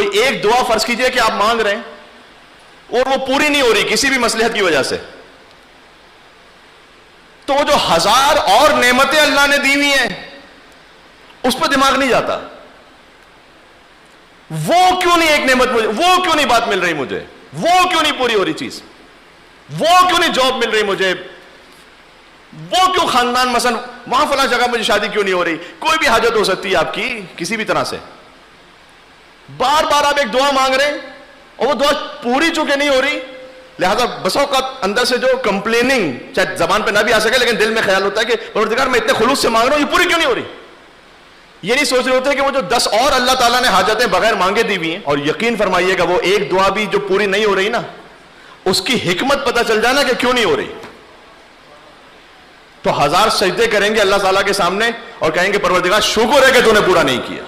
کوئی ایک دعا فرض کیجئے کہ آپ مانگ رہے ہیں اور وہ پوری نہیں ہو رہی کسی بھی مصلحت کی وجہ سے، تو وہ جو 1000 اور نعمتیں اللہ نے دی ہوئی ہیں اس پہ دماغ نہیں جاتا. وہ کیوں نہیں ایک نعمت مجھے، وہ کیوں نہیں بات مل رہی مجھے، وہ کیوں نہیں پوری ہو رہی چیز، وہ کیوں نہیں جاب مل رہی مجھے، وہ کیوں خاندان مثلا وہاں فلاں جگہ مجھے شادی کیوں نہیں ہو رہی. کوئی بھی حاجت ہو سکتی ہے آپ کی کسی بھی طرح سے، بار بار آپ ایک دعا مانگ رہے ہیں اور وہ دعا پوری چونکہ نہیں ہو رہی، لہذا بس اوقات اندر سے جو کمپلیننگ چاہے زبان پہ نہ بھی آ سکے لیکن دل میں خیال ہوتا ہے کہ پروردگار میں اتنے خلوص سے مانگ رہا ہوں یہ پوری کیوں نہیں ہو رہی. یہ نہیں سوچ رہے ہوتے کہ وہ جو 10 اور اللہ تعالیٰ نے حاجتیں بغیر مانگے دی ہوئی ہیں. اور یقین فرمائیے گا وہ ایک دعا بھی جو پوری نہیں ہو رہی نا، اس کی حکمت پتہ چل جائے نا کہ کیوں نہیں ہو رہی، تو 1000 سجدے کریں گے اللہ تعالیٰ کے سامنے اور کہیں گے پروردگار شکر ہے کہ تو نے پورا نہیں کیا.